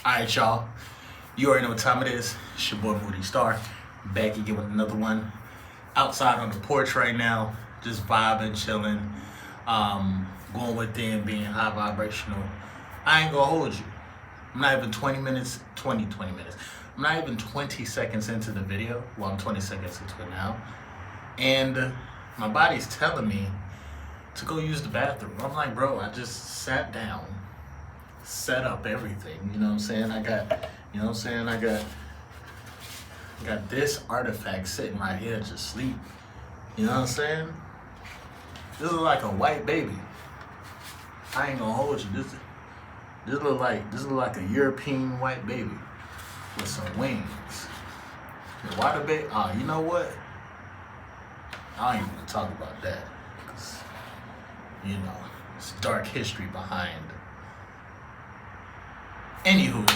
Alright, y'all. You already know what time it is. It's your boy Moody Starr. Back again with another one. Outside on the porch right now. Just vibing, chilling. Going within, being high vibrational. I ain't gonna hold you. I'm not even 20 minutes. I'm not even 20 seconds into the video. Well, I'm 20 seconds into it now. And my body's telling me to go use the bathroom. I'm like, bro, I just sat down, set up everything. You know what I'm saying? I got this artifact sitting right here to sleep. You know what I'm saying? This is like a white baby. I ain't gonna hold you. This look like a European white baby with some wings. Why the baby? You know what? I ain't even talk about that, cause you know it's dark history behind. Anywho,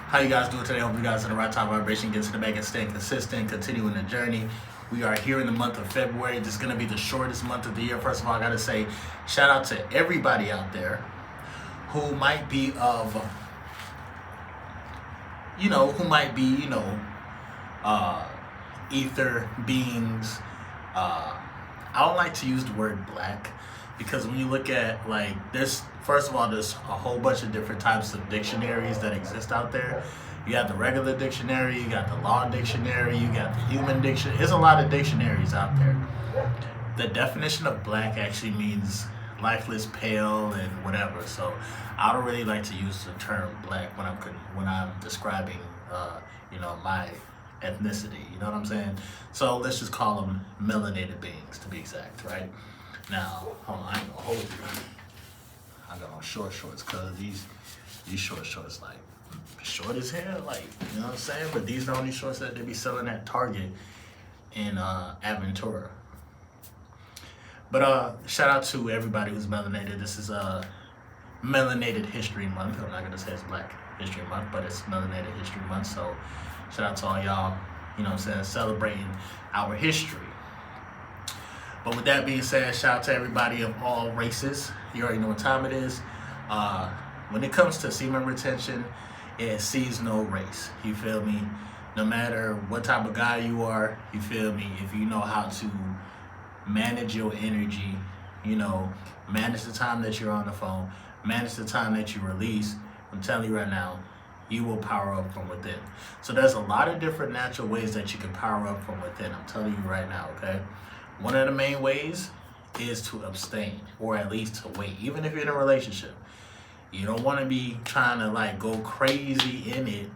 how you guys doing today? Hope you guys in the right time vibration, get to the bag and staying consistent, continuing the journey. We are here in the month of February. This is gonna be the shortest month of the year. First of all, I gotta say, shout out to everybody out there who might be ether beings. I don't like to use the word black because when you look at there's a whole bunch of different types of dictionaries that exist out there. You got the regular dictionary, you got the law dictionary, you got the human dictionary. There's a lot of dictionaries out there. The definition of black actually means lifeless, pale, and whatever. So I don't really like to use the term black when I'm describing my ethnicity. You know what I'm saying? So let's just call them melanated beings to be exact, right? Now, hold on, I ain't gonna hold you. I got on short shorts because these short shorts short as hell, you know what I'm saying? But these are the only shorts that they be selling at Target in Aventura. But shout out to everybody who's melanated. This is Melanated History Month. I'm not gonna say it's Black History Month, but it's Melanated History Month. So shout out to all y'all, you know what I'm saying, celebrating our history. But with that being said, shout out to everybody of all races. You already know what time it is. When it comes to semen retention, it sees no race. You feel me? No matter what type of guy you are, you feel me? If you know how to manage your energy, manage the time that you're on the phone, manage the time that you release, I'm telling you right now, you will power up from within. So there's a lot of different natural ways that you can power up from within. I'm telling you right now, okay? One of the main ways is to abstain, or at least to wait. Even if you're in a relationship, you don't want to be trying to go crazy in it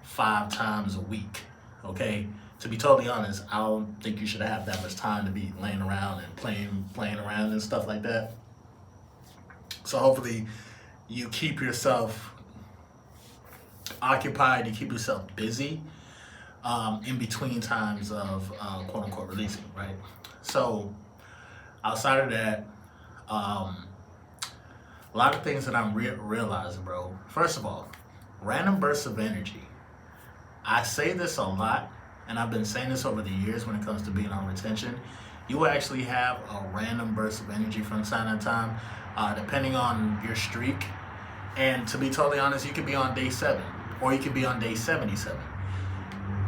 5 times a week, okay? To be totally honest, I don't think you should have that much time to be laying around and playing around and stuff like that. So hopefully you keep yourself occupied, you keep yourself busy in between times of quote unquote releasing, right? So outside of that, a lot of things that I'm realizing, bro. First of all, random bursts of energy. I say this a lot, and I've been saying this over the years when it comes to being on retention. You will actually have a random burst of energy from time to time, depending on your streak. And to be totally honest, you could be on day 7, or you could be on day 77.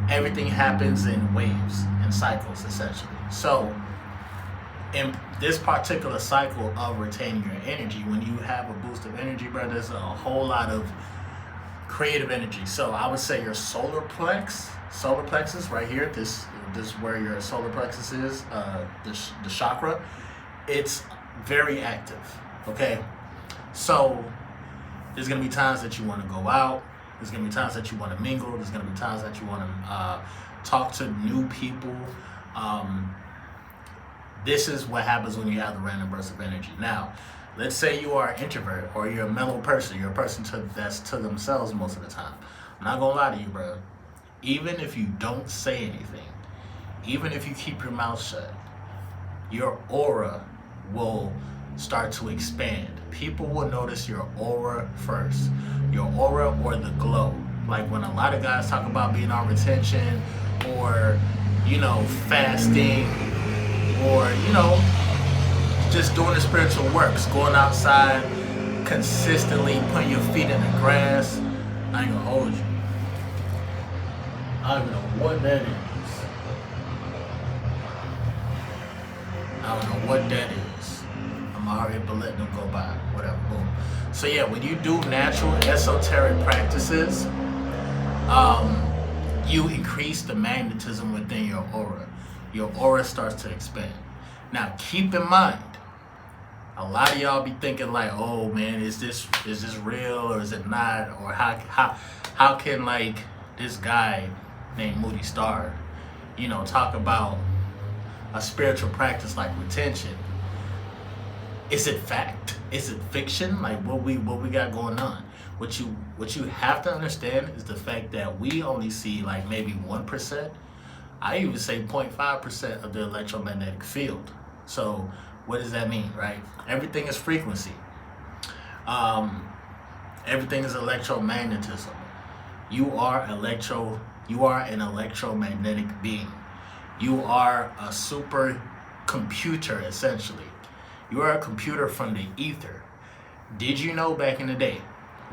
Everything happens in waves and cycles, essentially. So in this particular cycle of retaining your energy, when you have a boost of energy, bro, there's a whole lot of creative energy. So I would say your solar plexus right here, this is where your solar plexus is, the chakra, it's very active, okay? So there's gonna be times that you wanna go out, there's gonna be times that you wanna mingle, there's gonna be times that you wanna talk to new people. This is what happens when you have the random burst of energy. Now, let's say you are an introvert or you're a mellow person. You're a person that's to themselves most of the time. I'm not gonna lie to you, bro. Even if you don't say anything, even if you keep your mouth shut, your aura will start to expand. People will notice your aura first. Your aura or the glow. Like when a lot of guys talk about being on retention or, fasting, or just doing the spiritual works, going outside consistently, putting your feet in the grass, I ain't gonna hold you. I don't even know what that is. I don't know what that is. I'm already but letting them go by. Whatever. Boom. So yeah, when you do natural esoteric practices, you increase the magnetism within your aura. Your aura starts to expand. Now keep in mind, a lot of y'all be thinking like, oh man, is this real or is it not? Or how can like this guy named Moody Starr, talk about a spiritual practice like retention? Is it fact? Is it fiction? Like what we got going on? What you have to understand is the fact that we only see like maybe 1%. I even say 0.5% of the electromagnetic field. So what does that mean, right? Everything is frequency. Everything is electromagnetism. You are an electromagnetic being. You are a super computer, essentially. You are a computer from the ether. Did you know back in the day,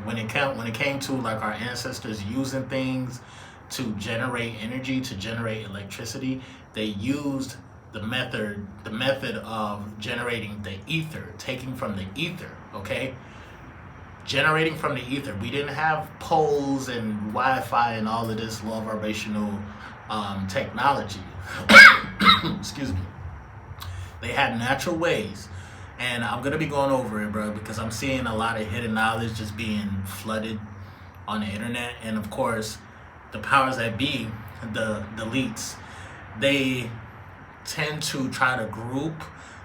when it came to like our ancestors using things to generate energy, to generate electricity, they used the method of generating the ether, taking from the ether, okay? Generating from the ether. We didn't have poles and Wi-Fi and all of this low vibrational technology. Excuse me. They had natural ways. And I'm going to be going over it, bro, because I'm seeing a lot of hidden knowledge just being flooded on the internet. And of course, the powers that be, the elites, they tend to try to group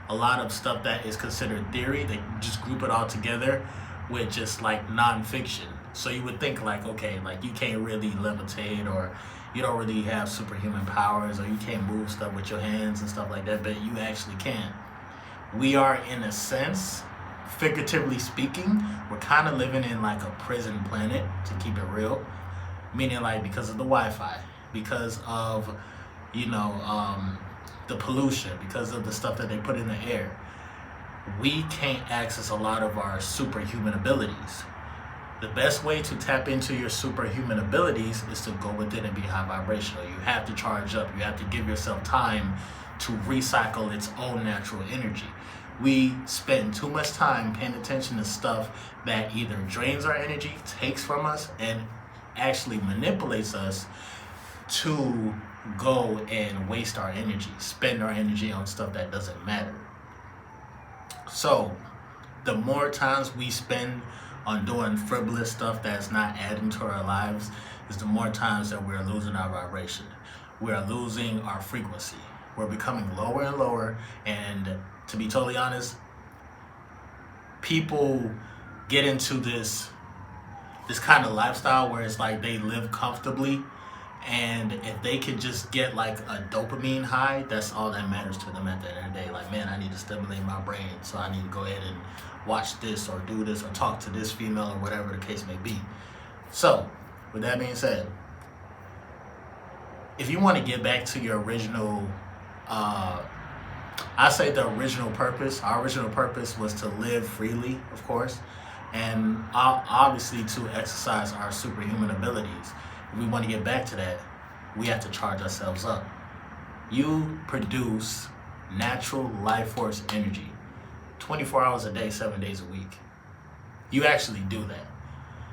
a lot of stuff that is considered theory. They just group it all together with just like nonfiction. So you would think like, okay, like you can't really levitate, or you don't really have superhuman powers, or you can't move stuff with your hands and stuff like that, but you actually can. We are, in a sense, figuratively speaking, we're kind of living in like a prison planet, to keep it real. Meaning like because of the Wi-Fi, because of, the pollution, because of the stuff that they put in the air. We can't access a lot of our superhuman abilities. The best way to tap into your superhuman abilities is to go within and be high vibrational. You have to charge up. You have to give yourself time to recycle its own natural energy. We spend too much time paying attention to stuff that either drains our energy, takes from us, and actually manipulates us to go and waste our energy, spend our energy on stuff that doesn't matter. So the more times we spend on doing frivolous stuff that's not adding to our lives, is the more times that we're losing our vibration. We're losing our frequency. We're becoming lower and lower, and to be totally honest, people get into this kind of lifestyle where it's like they live comfortably, and if they could just get like a dopamine high, that's all that matters to them at the end of the day. Like, man, I need to stimulate my brain, so I need to go ahead and watch this or do this or talk to this female or whatever the case may be. So, with that being said, if you want to get back to your original, I say the original purpose. Our original purpose was to live freely, of course, and obviously to exercise our superhuman abilities. If we want to get back to that, we have to charge ourselves up. You produce natural life force energy 24 hours a day, 7 days a week. You actually do that.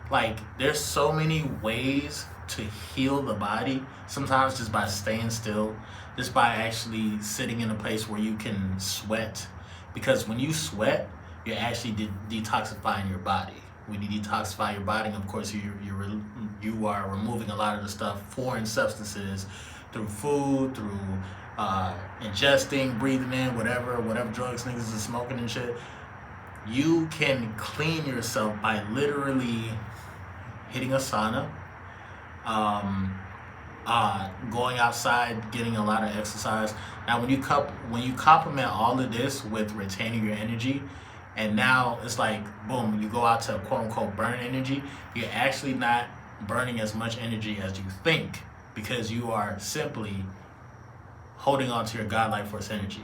Like, there's so many ways to heal the body, sometimes just by staying still, just by actually sitting in a place where you can sweat. Because when you sweat, you're actually detoxifying your body. When you detoxify your body, of course, you are removing a lot of the stuff, foreign substances, through food, through ingesting, breathing in, whatever drugs niggas is smoking and shit. You can clean yourself by literally hitting a sauna, going outside, getting a lot of exercise. Now, when you complement all of this with retaining your energy, and now it's like, boom, you go out to quote unquote burn energy, you're actually not burning as much energy as you think, because you are simply holding on to your God-like force energy.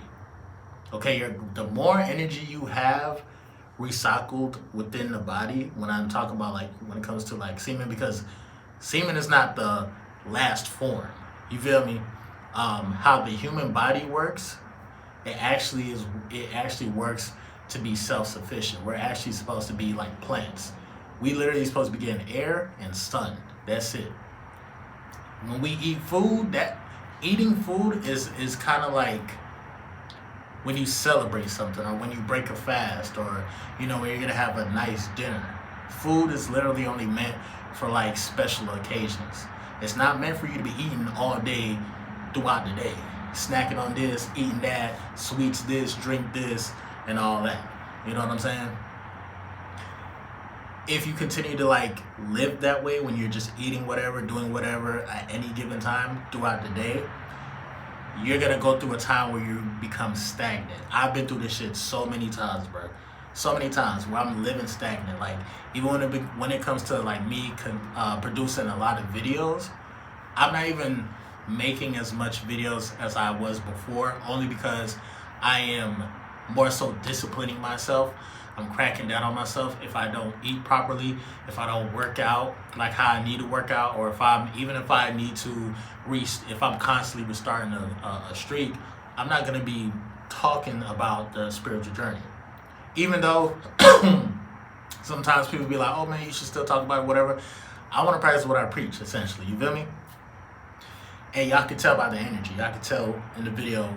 Okay, the more energy you have recycled within the body when I'm talking about like when it comes to like semen, because semen is not the last form. You feel me? How the human body works, it actually works to be self-sufficient. We're actually supposed to be like plants. We literally supposed to be getting air and sun. That's it. When we eat food, that eating food is kind of like when you celebrate something, or when you break a fast, or when you're gonna have a nice dinner. Food is literally only meant for like special occasions. It's not meant for you to be eating all day throughout the day, snacking on this, eating that, sweets this, drink this, and all that. You know what I'm saying? If you continue to like live that way, when you're just eating whatever, doing whatever at any given time throughout the day, you're gonna go through a time where you become stagnant. I've been through this shit so many times, bro. So many times where I'm living stagnant. Like even when it comes to like me producing a lot of videos, I'm not even making as much videos as I was before, only because I am more so disciplining myself. I'm cracking down on myself if I don't eat properly, if I don't work out like how I need to work out, or if I'm constantly restarting a streak, I'm not gonna be talking about the spiritual journey. Even though sometimes people be like, "Oh man, you should still talk about it, whatever." I want to practice what I preach, essentially. You feel me? And y'all can tell by the energy. Y'all can tell in the video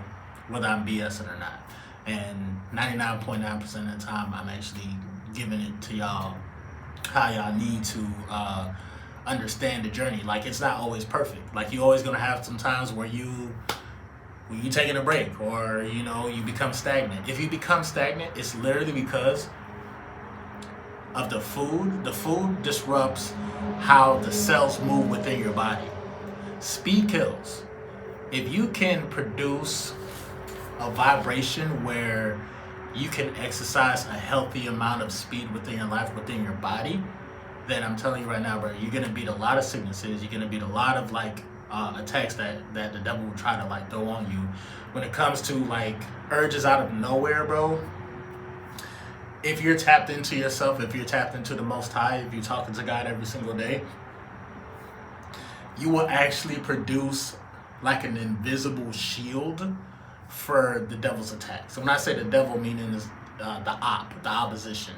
whether I'm BSing or not. And 99.9% of the time, I'm actually giving it to y'all how y'all need to understand the journey. Like, it's not always perfect. Like, you're always going to have some times where you taking a break, or, you become stagnant. If you become stagnant, it's literally because of the food. The food disrupts how the cells move within your body. Speed kills. If you can produce a vibration where you can exercise a healthy amount of speed within your life, within your body, then I'm telling you right now, bro, you're gonna beat a lot of sicknesses. You're gonna beat a lot of attacks that the devil will try to throw on you. When it comes to urges out of nowhere, bro, if you're tapped into yourself, if you're tapped into the Most High, if you're talking to God every single day, you will actually produce an invisible shield for the devil's attacks. So when I say the devil, meaning is the opposition,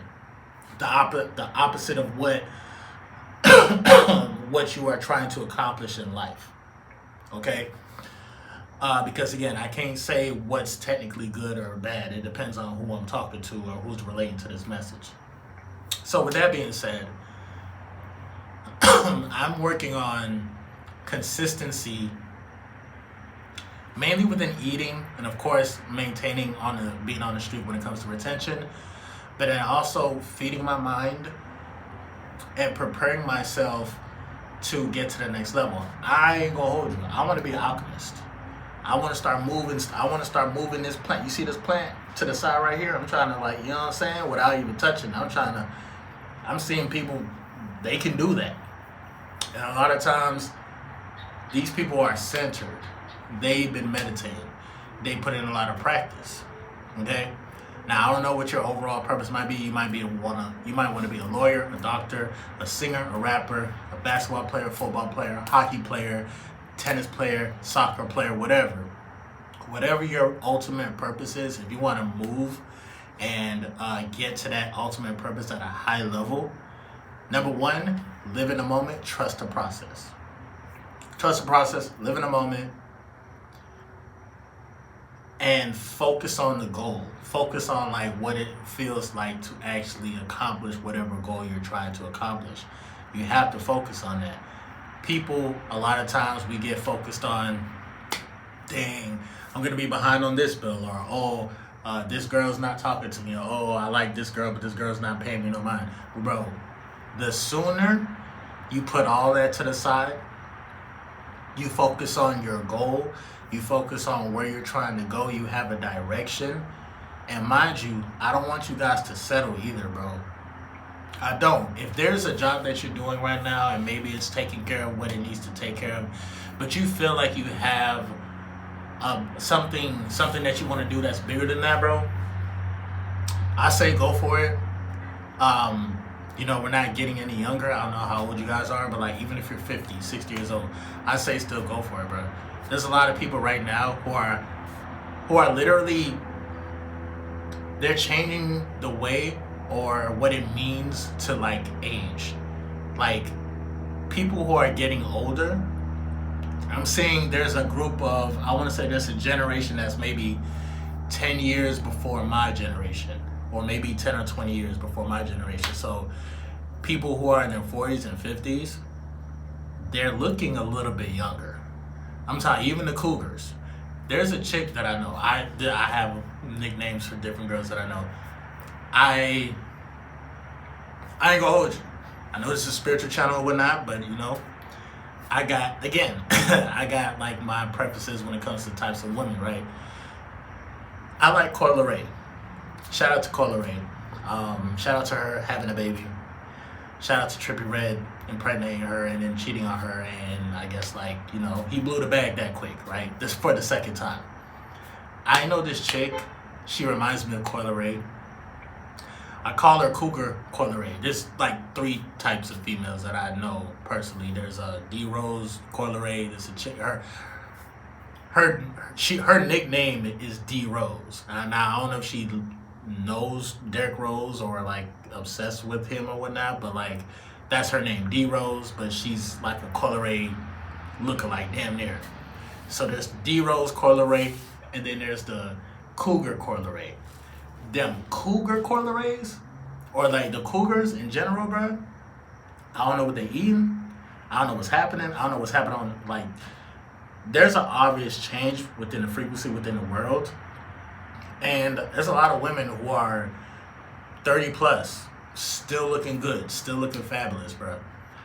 the opposite of what what you are trying to accomplish in life. Okay, because again, I can't say what's technically good or bad. It depends on who I'm talking to or who's relating to this message. So with that being said, I'm working on consistency, mainly within eating, and of course maintaining being on the street when it comes to retention, but then also feeding my mind and preparing myself to get to the next level. I ain't gonna hold you. I want to be an alchemist. I want to start moving this plant. You see this plant to the side right here? I'm trying to you know what I'm saying, without even touching. I'm seeing people, they can do that. And a lot of times these people are centered. They've been meditating. They put in a lot of practice. Okay? Now, I don't know what your overall purpose might be. You might want to be a lawyer, a doctor, a singer, a rapper, a basketball player, football player, hockey player, tennis player, soccer player, whatever. Whatever your ultimate purpose is, if you want to move and get to that ultimate purpose at a high level, number one, live in the moment, trust the process. Trust the process, live in the moment, and focus on the goal. Focus on what it feels like to actually accomplish whatever goal you're trying to accomplish. You have to focus on that. People, a lot of times we get focused on, dang, I'm gonna be behind on this bill, or this girl's not talking to me, or I like this girl, but this girl's not paying me no mind. Bro, the sooner you put all that to the side, you focus on your goal, you focus on where you're trying to go, you have a direction. And mind you, I don't want you guys to settle either, bro. I don't. If there's a job that you're doing right now and maybe it's taking care of what it needs to take care of, but you feel like you have something that you want to do that's bigger than that, bro, I say go for it. We're not getting any younger. I don't know how old you guys are, but like even if you're 50, 60 years old, I say still go for it, bro. There's a lot of people right now who are literally, they're changing the way or what it means to like age. Like people who are getting older, I'm seeing there's a group of, I want to say there's a generation that's maybe 10 years before my generation, or maybe 10 or 20 years before my generation. So people who are in their 40s and 50s, they're looking a little bit younger. I'm talking even the cougars. There's a chick that I know. I have nicknames for different girls that I know. I ain't gonna hold you. I know this is a spiritual channel or whatnot, but I got, again, I got like my preferences when it comes to types of women, right? I like Coyle Ray. Shout out to Coyle Ray. Shout out to her having a baby. Shout out to Trippie Redd impregnating her and then cheating on her, and I guess he blew the bag that quick, right? This for the second time. I know this chick. She reminds me of Coyle Ray. I call her Cougar Coyle Ray. There's like 3 types of females that I know personally. There's a D Rose Coyle Ray. There's a chick. Her nickname is D Rose. Now I don't know if she knows Derrick Rose or like obsessed with him or whatnot, but like that's her name, D Rose. But she's like a Coyle Ray lookalike, damn near. So there's D Rose Coyle Ray, and then there's the Cougar Coyle Ray. Them Cougar Coyle Rays, or like the Cougars in general, bro. I don't know what they eating. I don't know what's happening. I don't know what's happening on like. There's an obvious change within the frequency within the world, and there's a lot of women who are 30 plus, still looking good, still looking fabulous, bro,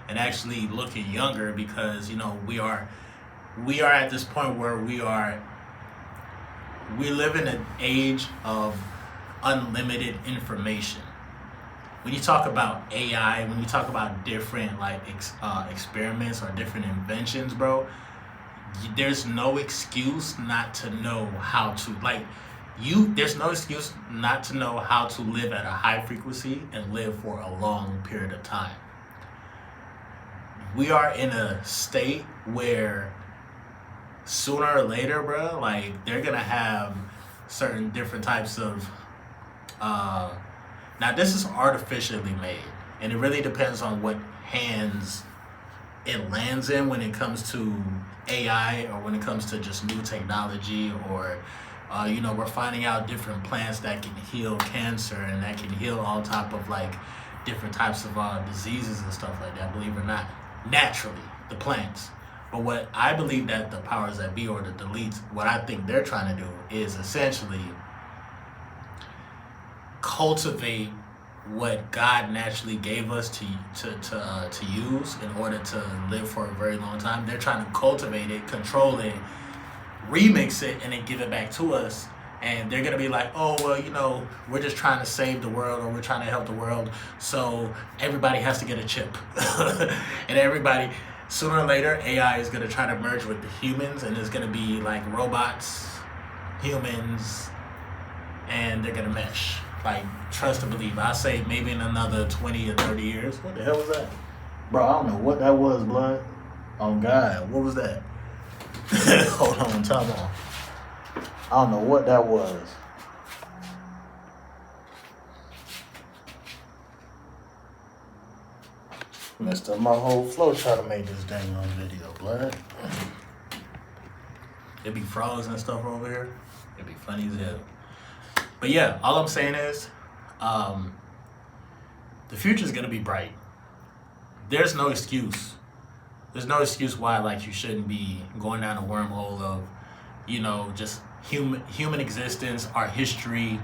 and actually looking younger because we are at this point where we live in an age of unlimited information. When you talk about AI, when you talk about different like experiments or different inventions, bro, there's no excuse not to know how to there's no excuse not to know how to live at a high frequency and live for a long period of time. We are in a state where sooner or later, bro, like they're gonna have certain different types of now this is artificially made, and it really depends on what hands it lands in when it comes to AI or when it comes to just new technology, or we're finding out different plants that can heal cancer and that can heal all type of like different types of diseases and stuff like that, believe it or not, naturally, the plants. But what I believe that the powers that be, or the deletes, what I think they're trying to do is essentially cultivate what God naturally gave us to use in order to live for a very long time. They're trying to cultivate it, control it, remix it, and then give it back to us. And they're gonna be like, oh well, we're just trying to save the world, or we're trying to help the world, so everybody has to get a chip. And everybody, sooner or later, AI is gonna try to merge with the humans, and it's gonna be like robots, humans, and they're gonna mesh. Like, trust and believe. I say maybe in another 20 or 30 years. What the hell was that? Bro, I don't know what that was, blood. Oh, God. What was that? Hold on, time on. I don't know what that was. Messed up my whole flow trying to make this dang on video, blood. It be frogs and stuff over here. It'd be funny as hell. But yeah, all I'm saying is, the future's gonna be bright. There's no excuse. There's no excuse why you shouldn't be going down a wormhole of, just human existence, our history.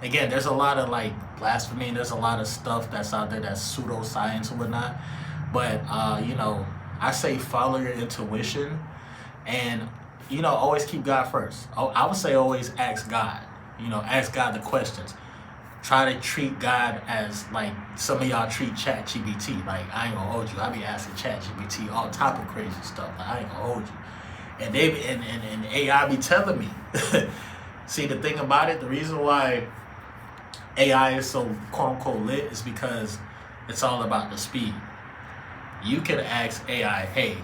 Again, there's a lot of blasphemy. There's a lot of stuff that's out there that's pseudoscience and whatnot. But I say follow your intuition, and always keep God first. I would say always ask God. Ask God the questions. Try to treat God as some of y'all treat ChatGPT. I ain't gonna hold you. I be asking ChatGPT all type of crazy stuff. I ain't gonna hold you. And AI be telling me. See, the thing about it, the reason why AI is so quote unquote lit is because it's all about the speed. You can ask AI, hey,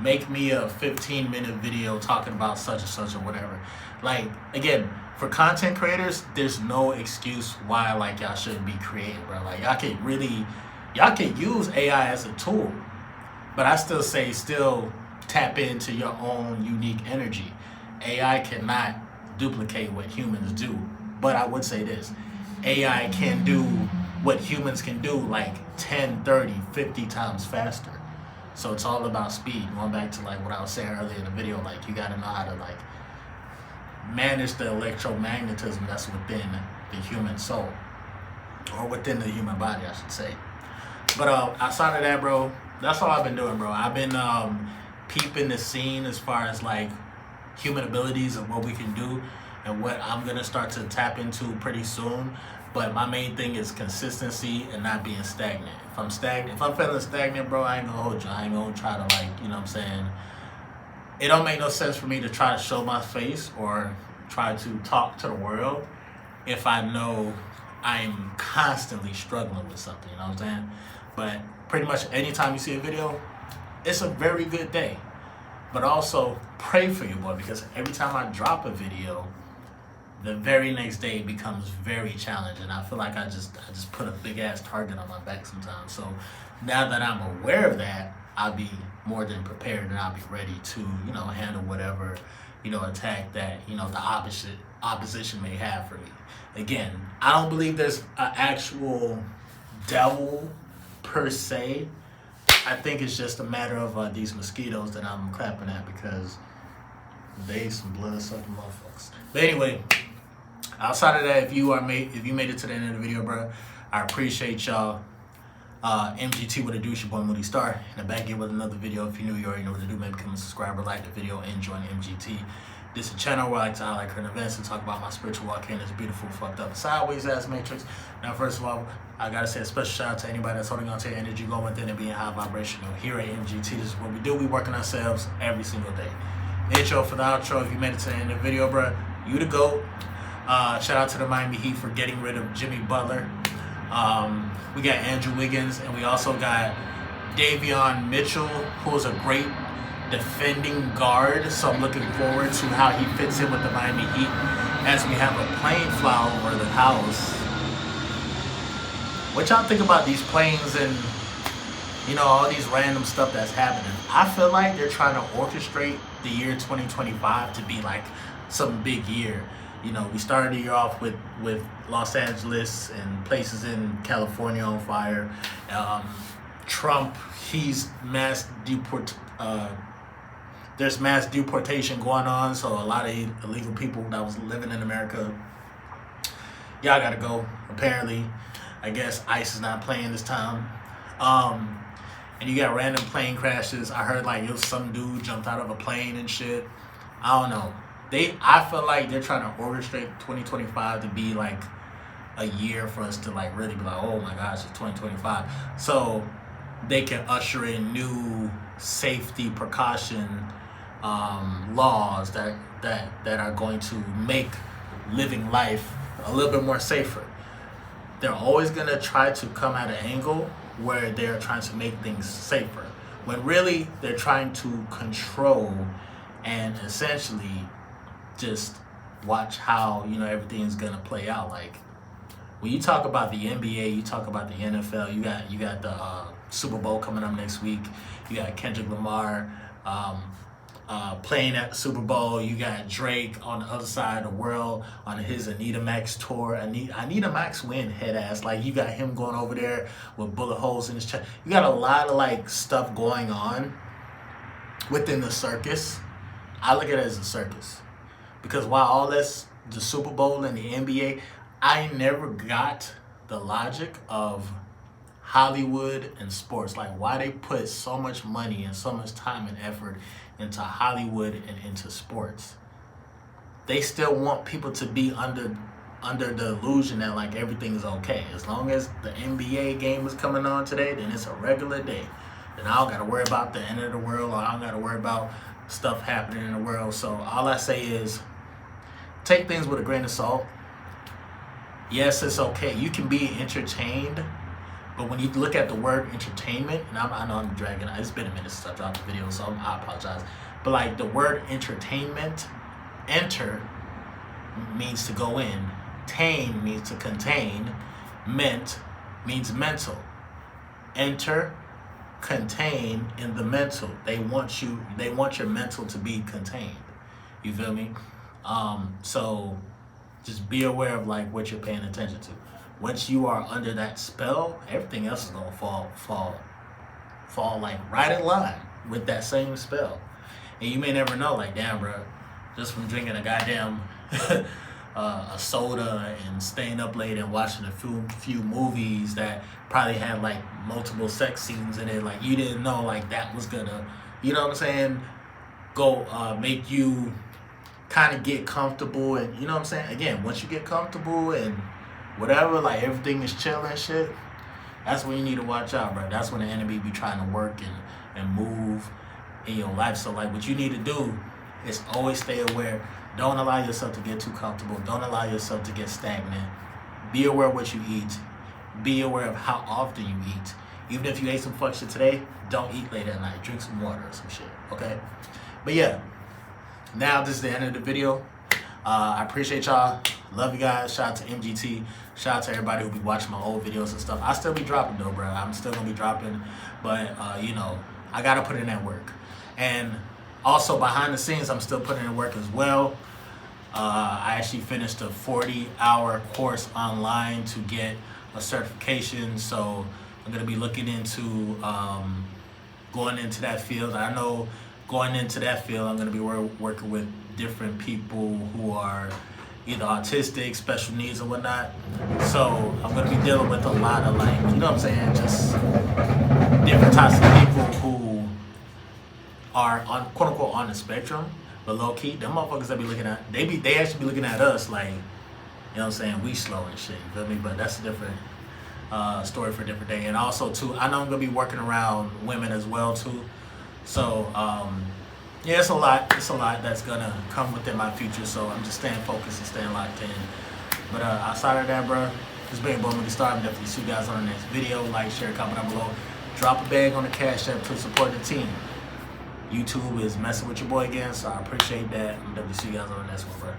make me a 15-minute video talking about such and such or whatever. Like, again, for content creators, there's no excuse why like y'all shouldn't be creative, bro. Like y'all can use AI as a tool, but I still say still tap into your own unique energy. AI cannot duplicate what humans do, but I would say this: AI can do what humans can do like 10, 30, 50 times faster. So it's all about speed. Going back to like what I was saying earlier in the video, like you gotta know how to like manage the electromagnetism that's within the human soul, or within the human body, I should say. But outside of that, bro, that's all I've been doing, bro. I've been peeping the scene as far as like human abilities and what we can do and what I'm gonna start to tap into pretty soon. But my main thing is consistency and not being stagnant. If I'm feeling stagnant, bro, I ain't gonna hold you. I ain't gonna try to like, you know what I'm saying? It don't make no sense for me to try to show my face or try to talk to the world if I know I'm constantly struggling with something, you know what I'm saying? But pretty much anytime you see a video, it's a very good day. But also pray for your boy, because every time I drop a video, the very next day becomes very challenging. I feel like I just put a big ass target on my back sometimes. So now that I'm aware of that, I'll be more than prepared and I'll be ready to, you know, handle whatever, you know, attack that, you know, the opposition may have for me. Again, I don't believe there's an actual devil per se. I think it's just a matter of these mosquitoes that I'm clapping at, because they some blood sucking motherfuckers. But anyway, outside of that, if you made it to the end of the video, bro, I appreciate y'all. MGT with a douche, your boy Moody Starr. And I'm back here with another video. If you're new, you already know what to do. Maybe become a subscriber, like the video, and join MGT. This is a channel where I like to highlight current events and talk about my spiritual walk in this beautiful, fucked up, sideways ass matrix. Now, first of all, I gotta say a special shout out to anybody that's holding on to your energy, going within and being high vibrational. Here at MGT, this is what we do. We work on ourselves every single day. Intro for the outro. If you made it to the end of the video, bro, you the GOAT. Shout out to the Miami Heat for getting rid of Jimmy Butler. We got Andrew Wiggins, and we also got Davion Mitchell, who is a great defending guard. So I'm looking forward to how he fits in with the Miami Heat as we have a plane fly over the house. What y'all think about these planes and, you know, all these random stuff that's happening? I feel like they're trying to orchestrate the year 2025 to be like some big year. You know, we started the year off with Los Angeles and places in California on fire. Trump, there's mass deportation going on, so a lot of illegal people that was living in America, y'all gotta go. Apparently, I guess ICE is not playing this time. And you got random plane crashes. I heard like some dude jumped out of a plane and shit. I don't know. I feel like they're trying to orchestrate 2025 to be like a year for us to like really be like, oh my gosh, it's 2025. So they can usher in new safety precaution laws that are going to make living life a little bit more safer. They're always gonna try to come at an angle where they're trying to make things safer, when really they're trying to control and essentially just watch how, you know, everything's gonna play out. Like when you talk about the NBA, you talk about the NFL, you got the Super Bowl coming up next week. You got Kendrick Lamar playing at the Super Bowl. You got Drake on the other side of the world on his Anita Max tour. Anita Max win, head ass. Like you got him going over there with bullet holes in his chest. You got a lot of like stuff going on within the circus. I look at it as a circus. Because while all this, the Super Bowl and the NBA, I never got the logic of Hollywood and sports. Like why they put so much money and so much time and effort into Hollywood and into sports. They still want people to be under the illusion that like everything is okay. As long as the NBA game is coming on today, then it's a regular day. Then I don't got to worry about the end of the world, or I don't got to worry about stuff happening in the world. So all I say is take things with a grain of salt. yes, it's okay. You can be entertained, but when you look at the word entertainment, and I know I'm dragging. It's been a minute since I dropped the video, so I apologize. But like the word entertainment, enter means to go in, tain means to contain, ment means mental. Enter, contain in the mental. They want your mental to be contained. You feel me? So just be aware of like what you're paying attention to. Once you are under that spell, everything else is gonna fall like right in line with that same spell. And you may never know, like, damn, bro, just from drinking a goddamn a soda and staying up late and watching a few movies that probably had like multiple sex scenes in it, like you didn't know like that was gonna, you know what I'm saying, go make you kind of get comfortable. And you know what I'm saying, again, once you get comfortable and whatever, like everything is chill and shit, that's when you need to watch out, bro. That's when the enemy be trying to work and move in your life. So like what you need to do is always stay aware. Don't allow yourself to get too comfortable. Don't allow yourself to get stagnant. Be aware of what you eat. Be aware of how often you eat. Even if you ate some fuck shit today, don't eat late at night. Drink some water or some shit, okay? But yeah, now this is the end of the video. I appreciate y'all. Love you guys. Shout out to MGT. Shout out to everybody who be watching my old videos and stuff. I still be dropping though, bro. I'm still gonna be dropping, but you know, I gotta put in that work. And also behind the scenes, I'm still putting in work as well. I actually finished a 40-hour course online to get a certification, so I'm gonna be looking into going into that field. I know going into that field, I'm gonna be working with different people who are either autistic, special needs, or whatnot. So I'm gonna be dealing with a lot of like, you know what I'm saying, just different types of people who are on quote unquote on the spectrum, but low key, them motherfuckers that be looking at, they actually be looking at us like, you know what I'm saying, we slow and shit, you feel me? But that's a different story for a different day. And also too, I know I'm gonna be working around women as well too. So yeah, it's a lot that's gonna come within my future. So I'm just staying focused and staying locked in. But outside of that, bro, this been Moody Starr. I'm definitely see you guys on the next video. Like, share, comment down below. Drop a bag on the Cash App to support the team. YouTube is messing with your boy again, so I appreciate that. I'm definitely see you guys on the next one, bro.